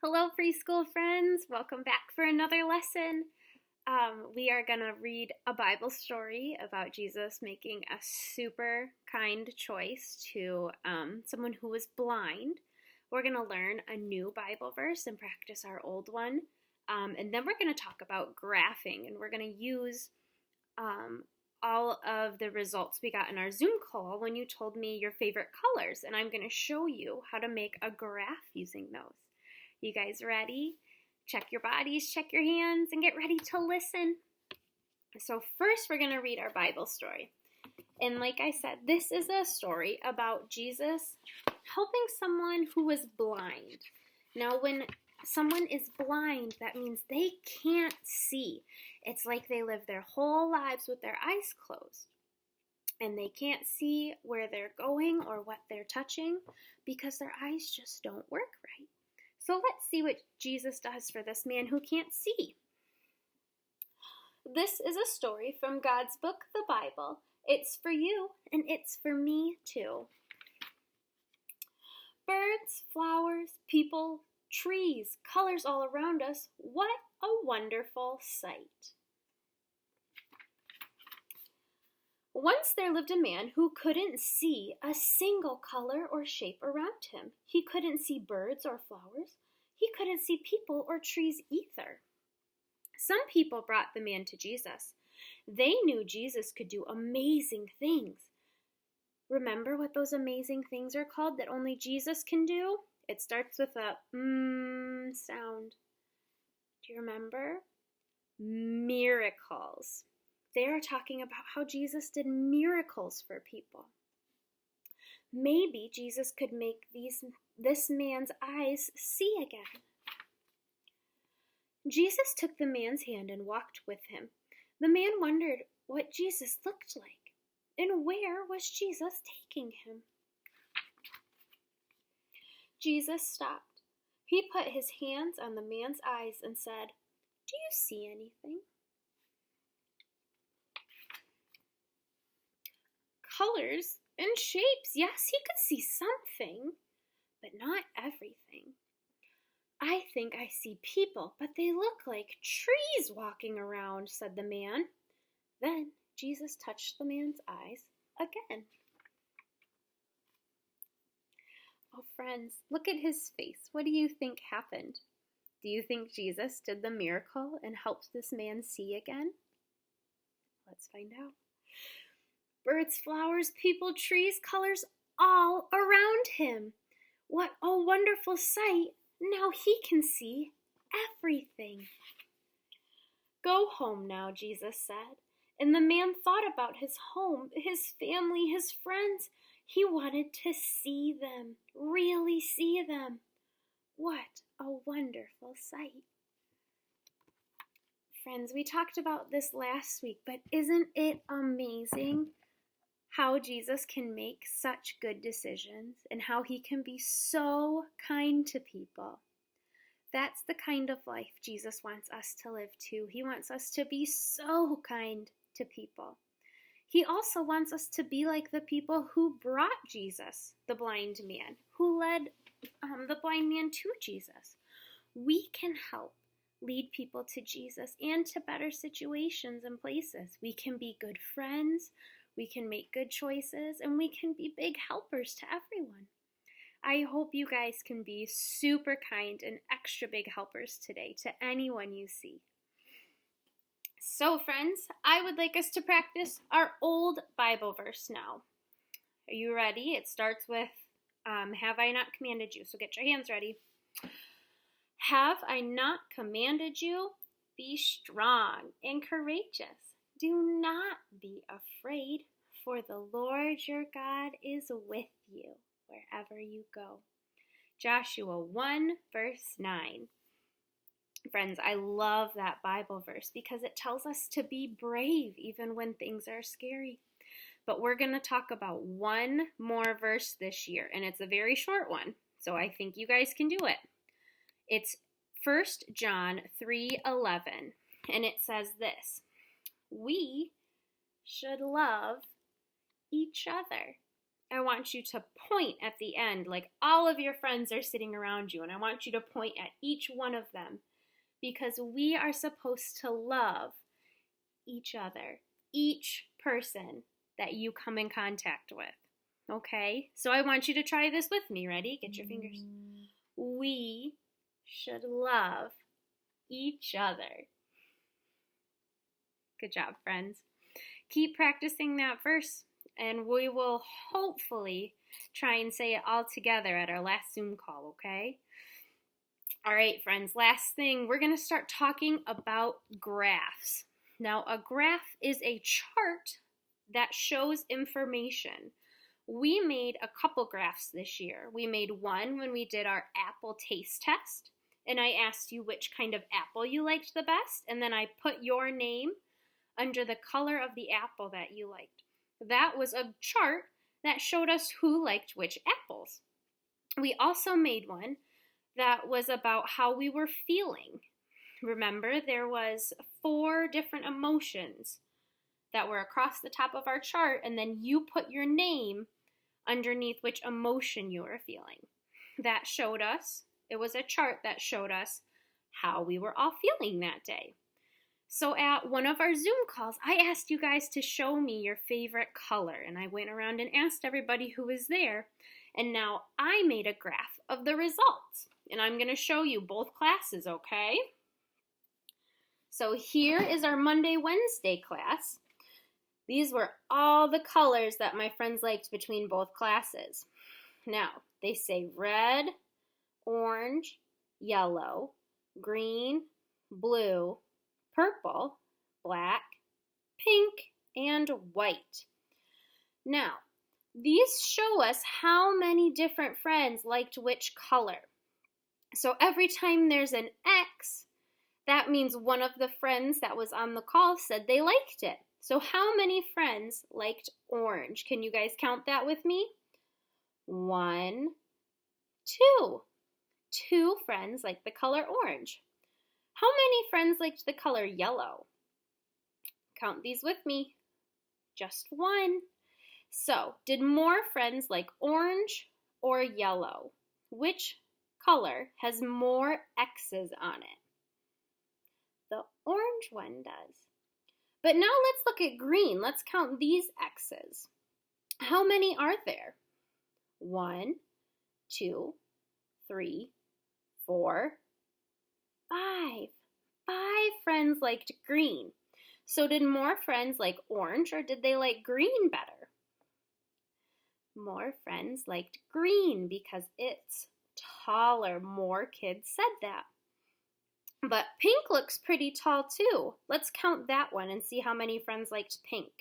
Hello, preschool friends. Welcome back for another lesson. We are going to read a Bible story about Jesus making a super kind choice to someone who was blind. We're going to learn a new Bible verse and practice our old one. And then we're going to talk about graphing, and we're going to use all of the results we got in our Zoom call when you told me your favorite colors, and I'm going to show you how to make a graph using those. You guys ready? Check your bodies, check your hands, and get ready to listen. So first we're going to read our Bible story. And like I said, this is a story about Jesus helping someone who was blind. Now when someone is blind, that means they can't see. It's like they live their whole lives with their eyes closed. And they can't see where they're going or what they're touching because their eyes just don't work right. So let's see what Jesus does for this man who can't see. This is a story from God's book, the Bible. It's for you and it's for me too. Birds, flowers, people, trees, colors all around us. What a wonderful sight. Once there lived a man who couldn't see a single color or shape around him. He couldn't see birds or flowers. He couldn't see people or trees either. Some people brought the man to Jesus. They knew Jesus could do amazing things. Remember what those amazing things are called that only Jesus can do? It starts with a sound. Do you remember? Miracles. They are talking about how Jesus did miracles for people. Maybe Jesus could make this man's eyes see again. Jesus took the man's hand and walked with him. The man wondered what Jesus looked like and where was Jesus taking him. Jesus stopped. He put his hands on the man's eyes and said, "Do you see anything?" Colors and shapes. Yes, he could see something, but not everything. I think I see people, but they look like trees walking around, said the man. Then Jesus touched the man's eyes again. Oh, friends, look at his face. What do you think happened? Do you think Jesus did the miracle and helped this man see again? Let's find out. Birds, flowers, people, trees, colors all around him. What a wonderful sight. Now he can see everything. Go home now, Jesus said. And the man thought about his home, his family, his friends. He wanted to see them, really see them. What a wonderful sight. Friends, we talked about this last week, but isn't it amazing how Jesus can make such good decisions and how he can be so kind to people? That's the kind of life Jesus wants us to live too. He wants us to be so kind to people. He also wants us to be like the people who brought Jesus, the blind man, who led the blind man to Jesus. We can help lead people to Jesus and to better situations and places. We can be good friends. We can make good choices, and we can be big helpers to everyone. I hope you guys can be super kind and extra big helpers today to anyone you see. So, friends, I would like us to practice our old Bible verse now. Are you ready? It starts with, have I not commanded you? So get your hands ready. Have I not commanded you? Be strong and courageous. Do not be afraid, for the Lord your God is with you wherever you go. Joshua 1 verse 9. Friends, I love that Bible verse because it tells us to be brave even when things are scary. But we're going to talk about one more verse this year, and it's a very short one, so I think you guys can do it. It's 1 John 3:11, and it says this. We should love each other I want you to point at the end, like all of your friends are sitting around you, and I want you to point at each one of them because we are supposed to love each other, each person that you come in contact with. Okay? So I want you to try this with me. Ready? Get your fingers. We should love each other. Good job, friends. Keep practicing that verse, and we will hopefully try and say it all together at our last Zoom call, okay? All right, friends, last thing, we're going to start talking about graphs. Now, a graph is a chart that shows information. We made a couple graphs this year. We made one when we did our apple taste test, and I asked you which kind of apple you liked the best, and then I put your name under the color of the apple that you liked. That was a chart that showed us who liked which apples. We also made one that was about how we were feeling. Remember, there was 4 different emotions that were across the top of our chart, and then you put your name underneath which emotion you were feeling. That showed us, it was a chart that showed us how we were all feeling that day. So at one of our Zoom calls, I asked you guys to show me your favorite color, and I went around and asked everybody who was there, and now I made a graph of the results, and I'm going to show you both classes, okay? So here is our Monday, Wednesday class. These were all the colors that my friends liked between both classes. Now, they say red, orange, yellow, green, blue, purple, black, pink, and white. Now, these show us how many different friends liked which color. So every time there's an X, that means one of the friends that was on the call said they liked it. So how many friends liked orange? Can you guys count that with me? 1, 2. 2 friends liked the color orange. How many friends liked the color yellow? Count these with me. Just 1. So, did more friends like orange or yellow? Which color has more X's on it? The orange one does. But now let's look at green. Let's count these X's. How many are there? 1, 2, 3, 4, 5. 5 friends liked green. So did more friends like orange, or did they like green better? More friends liked green because it's taller. More kids said that. But pink looks pretty tall too. Let's count that one and see how many friends liked pink.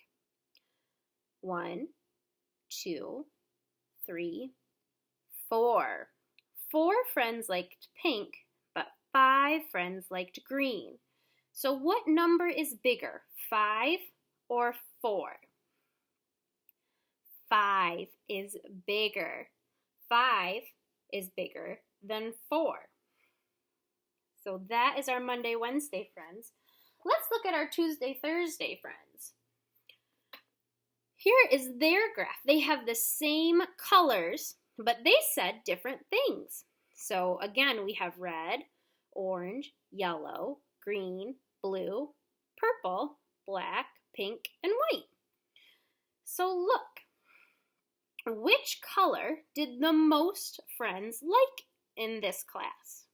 1, 2, 3, 4. 4 friends liked pink, but 5 friends liked green. So what number is bigger, 5 or 4? 5 is bigger. 5 is bigger than 4. So that is our Monday, Wednesday friends. Let's look at our Tuesday, Thursday friends. Here is their graph. They have the same colors, but they said different things. So again, we have red, orange, yellow, green, blue, purple, black, pink, and white. So look, which color did the most friends like in this class?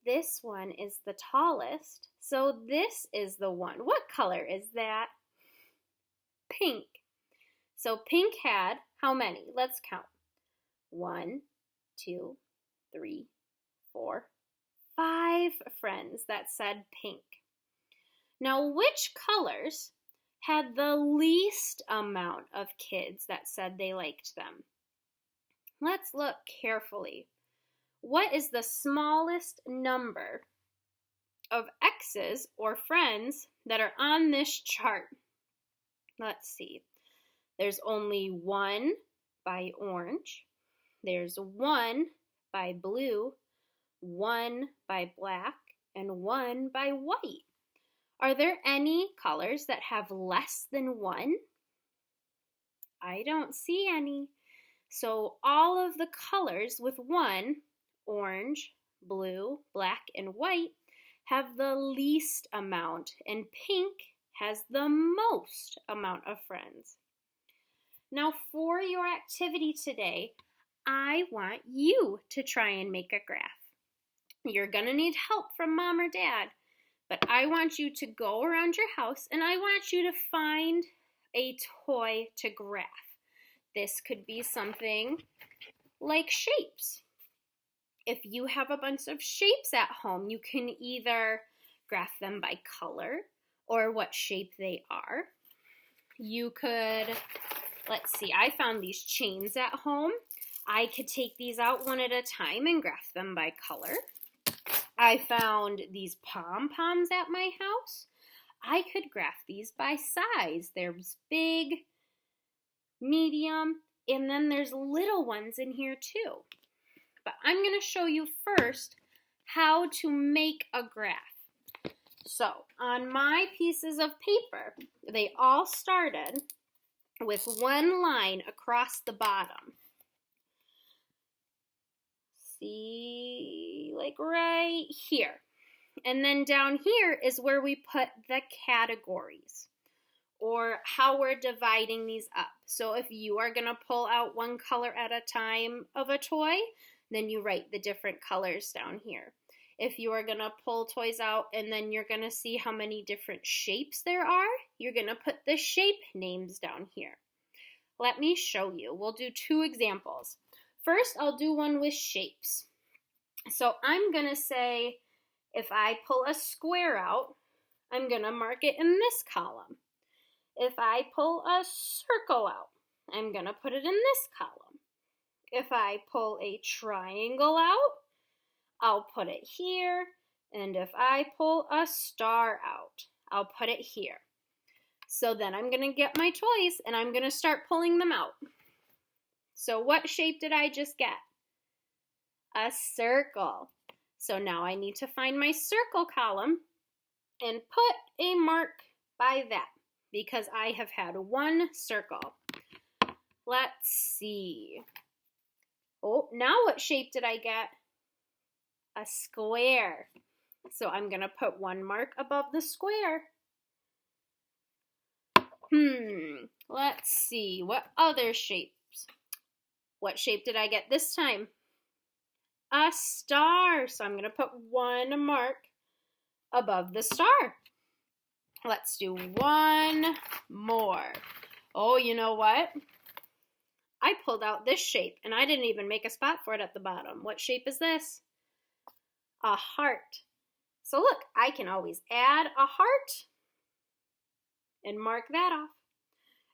This one is the tallest, so this is the one. What color is that? Pink. So pink had how many? Let's count. 1, 2, 3, 4, 5 friends that said pink. Now, which colors had the least amount of kids that said they liked them? Let's look carefully. What is the smallest number of X's or friends that are on this chart? Let's see. There's only 1 by orange. There's 1 by blue, 1 by black, and 1 by white. Are there any colors that have less than 1? I don't see any. So all of the colors with one, orange, blue, black, and white, have the least amount, and pink has the most amount of friends. Now for your activity today, I want you to try and make a graph. You're going to need help from mom or dad, but I want you to go around your house and I want you to find a toy to graph. This could be something like shapes. If you have a bunch of shapes at home, you can either graph them by color or what shape they are. You could, let's see, I found these chains at home. I could take these out one at a time and graph them by color. I found these pom-poms at my house. I could graph these by size. There's big, medium, and then there's little ones in here too. But I'm going to show you first how to make a graph. So on my pieces of paper, they all started with one line across the bottom. See, like right here. And then down here is where we put the categories, or how we're dividing these up. So if you are going to pull out one color at a time of a toy, then you write the different colors down here. If you are going to pull toys out and then you're going to see how many different shapes there are, you're going to put the shape names down here. Let me show you. We'll do two examples. First, I'll do one with shapes. So I'm going to say, if I pull a square out, I'm going to mark it in this column. If I pull a circle out, I'm going to put it in this column. If I pull a triangle out, I'll put it here. And if I pull a star out, I'll put it here. So then I'm going to get my toys and I'm going to start pulling them out. So what shape did I just get? A circle. So now I need to find my circle column and put a mark by that because I have had one circle. Let's see. Oh, now what shape did I get? A square. So I'm going to put one mark above the square. Let's see. What other shapes? What shape did I get this time? A star. So I'm going to put one mark above the star. Let's do one more. Oh, you know what? I pulled out this shape and I didn't even make a spot for it at the bottom. What shape is this? A heart. So look, I can always add a heart and mark that off.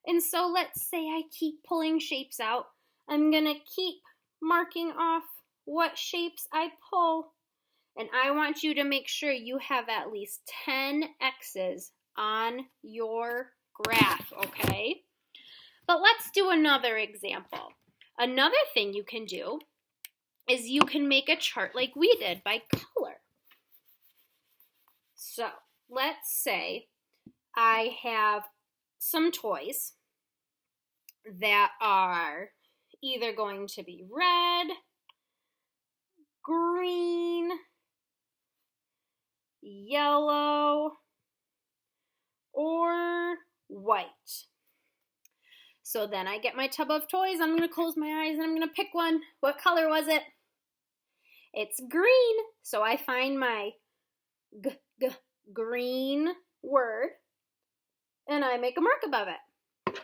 And so let's say I keep pulling shapes out. I'm going to keep marking off what shapes I pull. And I want you to make sure you have at least 10 X's on your graph, okay? But let's do another example. Another thing you can do is you can make a chart like we did by color. So let's say I have some toys that are either going to be red, green, yellow, or white. So then I get my tub of toys, I'm going to close my eyes and I'm going to pick one. What color was it? It's green. So I find my green word and I make a mark above it.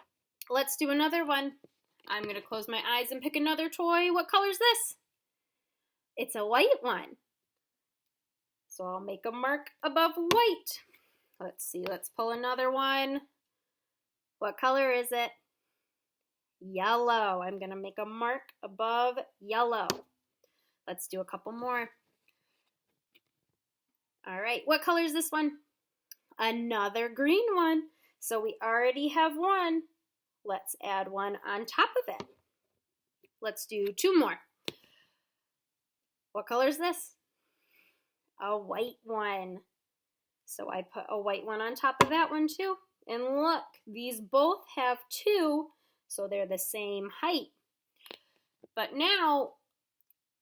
Let's do another one. I'm going to close my eyes and pick another toy. What color is this? It's a white one. So I'll make a mark above white. Let's see, let's pull another one. What color is it? Yellow. I'm going to make a mark above yellow. Let's do a couple more. All right, what color is this one? Another green one. So we already have one. Let's add one on top of it. Let's do two more. What color is this? A white one. So I put a white one on top of that one too. And look, these both have two, so they're the same height. But now,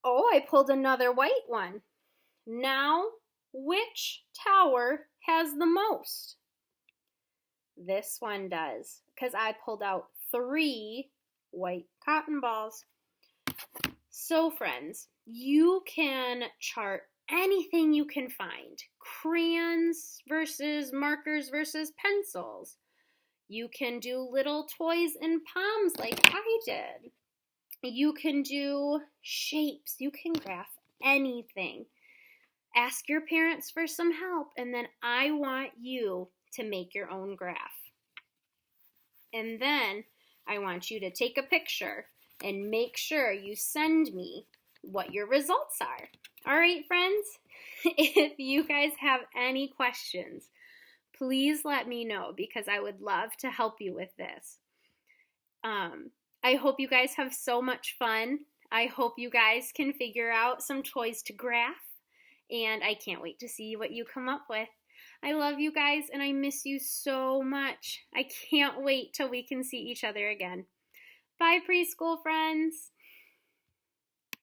oh, I pulled another white one. Now, which tower has the most? This one does, because I pulled out 3 white cotton balls. So friends, you can chart anything you can find. Crayons versus markers versus pencils. You can do little toys and poms like I did. You can do shapes. You can graph anything. Ask your parents for some help, and then I want you to make your own graph. And then I want you to take a picture and make sure you send me what your results are. All right, friends? If you guys have any questions, please let me know because I would love to help you with this. I hope you guys have so much fun. I hope you guys can figure out some toys to graph, and I can't wait to see what you come up with. I love you guys, and I miss you so much. I can't wait till we can see each other again. Bye, preschool friends.